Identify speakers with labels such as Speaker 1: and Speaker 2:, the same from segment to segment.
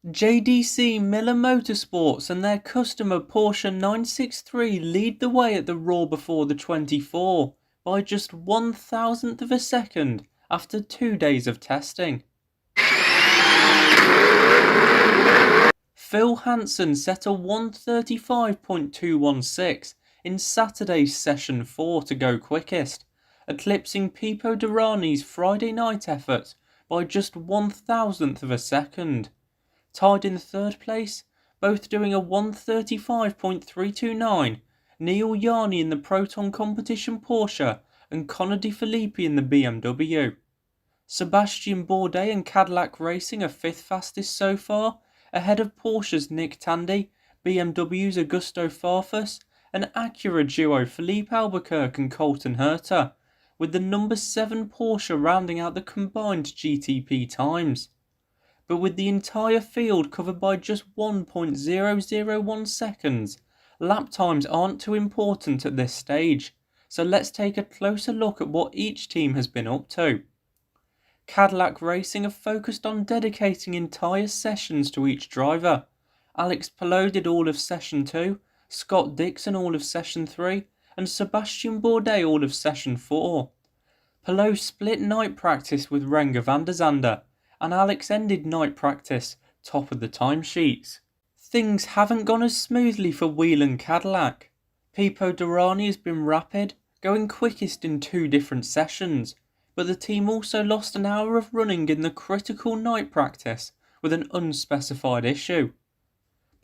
Speaker 1: JDC-Miller Motorsports and their customer Porsche 963 lead the way at the Raw before the 24 by just 1,000th of a second after 2 days of testing. Phil Hansen set a 1:35.216 in Saturday's Session 4 to go quickest, eclipsing Pipo Derani's Friday night effort by just 1,000th of a second. Tied in third place, both doing a 1:35.329, Neil Yarni in the Proton Competition Porsche and Connor De Filippi in the BMW. Sebastian Bourdais and Cadillac Racing are fifth fastest so far, ahead of Porsche's Nick Tandy, BMW's Augusto Farfus, and Acura duo Felipe Albuquerque and Colton Herta, with the number 7 Porsche rounding out the combined GTP times. But with the entire field covered by just 1.001 seconds, lap times aren't too important at this stage, so let's take a closer look at what each team has been up to. Cadillac Racing have focused on dedicating entire sessions to each driver. Alex Palou did all of Session 2, Scott Dixon all of Session 3, and Sebastian Bourdais all of Session 4. Palou split night practice with Renger van der Zande, and Alex ended night practice top of the timesheets. Things haven't gone as smoothly for Whelen Cadillac. Pipo Derani has been rapid, going quickest in 2 different sessions, but the team also lost an hour of running in the critical night practice with an unspecified issue.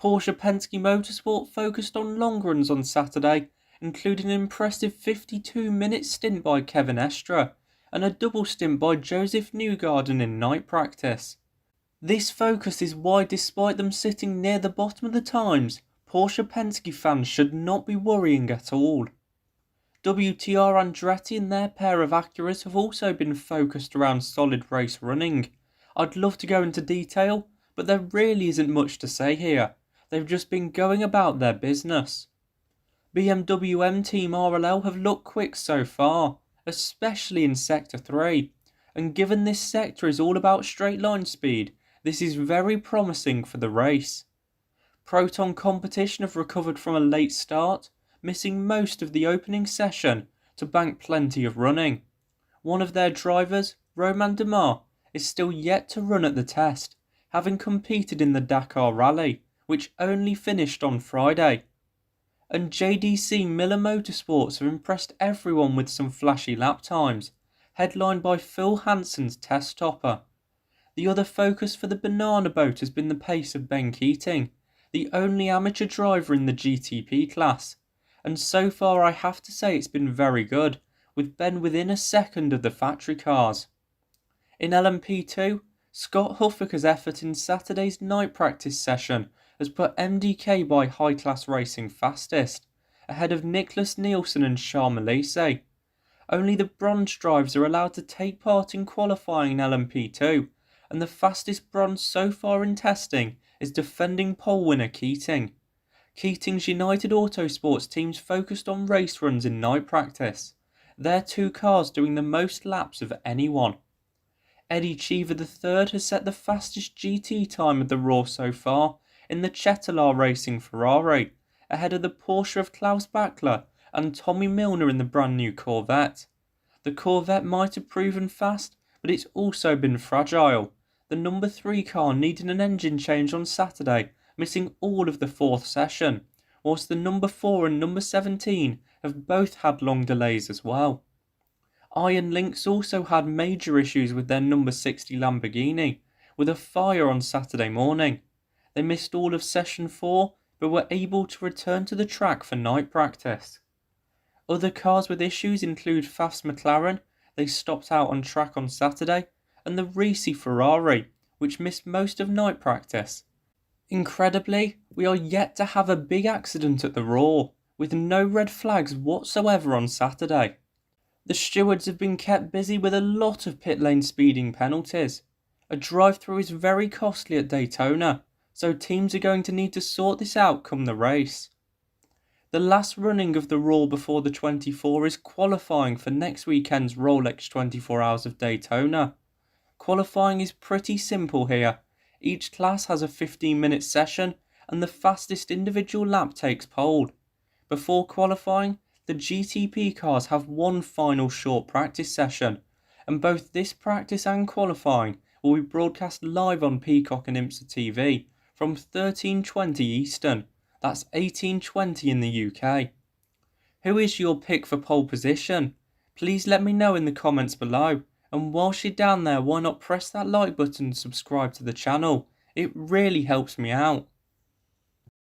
Speaker 1: Porsche Penske Motorsport focused on long runs on Saturday, including an impressive 52-minute stint by Kevin Estre and a double stint by Joseph Newgarden in night practice. This focus is why, despite them sitting near the bottom of the times, Porsche Penske fans should not be worrying at all. WTR Andretti and their pair of Acuras have also been focused around solid race running. I'd love to go into detail, but there really isn't much to say here. They've just been going about their business. BMW M Team RLL have looked quick so far, especially in Sector 3, and given this sector is all about straight line speed, this is very promising for the race. Proton Competition have recovered from a late start, missing most of the opening session to bank plenty of running. One of their drivers, Romain Demar, is still yet to run at the test, having competed in the Dakar Rally, which only finished on Friday. And JDC-Miller Motorsports have impressed everyone with some flashy lap times, headlined by Phil Hansen's test topper. The other focus for the banana boat has been the pace of Ben Keating, the only amateur driver in the GTP class, and so far I have to say it's been very good, with Ben within a second of the factory cars. In LMP2, Scott Huffaker's effort in Saturday's night practice session has put MDK by High Class Racing fastest, ahead of Nicholas Nielsen and Charles Malisse. Only the bronze drives are allowed to take part in qualifying in LMP2, and the fastest bronze so far in testing is defending pole winner Keating. Keating's United Autosports teams focused on race runs in night practice, their 2 cars doing the most laps of anyone. Eddie Cheever III has set the fastest GT time of the Raw so far in the Cetilar Racing Ferrari, ahead of the Porsche of Klaus Bachler and Tommy Milner in the brand new Corvette. The Corvette might have proven fast, but it's also been fragile. The number 3 car needed an engine change on Saturday, missing all of the 4th session, whilst the number 4 and number 17 have both had long delays as well. Iron Lynx also had major issues with their number 60 Lamborghini, with a fire on Saturday morning. They missed all of Session 4, but were able to return to the track for night practice. Other cars with issues include Faf's McLaren, they stopped out on track on Saturday, and the Risi Ferrari, which missed most of night practice. Incredibly, we are yet to have a big accident at the Raw, with no red flags whatsoever on Saturday. The stewards have been kept busy with a lot of pit lane speeding penalties. A drive-through is very costly at Daytona, so teams are going to need to sort this out come the race. The last running of the Raw before the 24 is qualifying for next weekend's Rolex 24 Hours of Daytona. Qualifying is pretty simple here. Each class has a 15-minute session and the fastest individual lap takes pole. Before qualifying, the GTP cars have one final short practice session, and both this practice and qualifying will be broadcast live on Peacock and IMSA TV from 13:20 Eastern, that's 18:20 in the UK. Who is your pick for pole position? Please let me know in the comments below, and whilst you're down there, why not press that like button and subscribe to the channel? It really helps me out.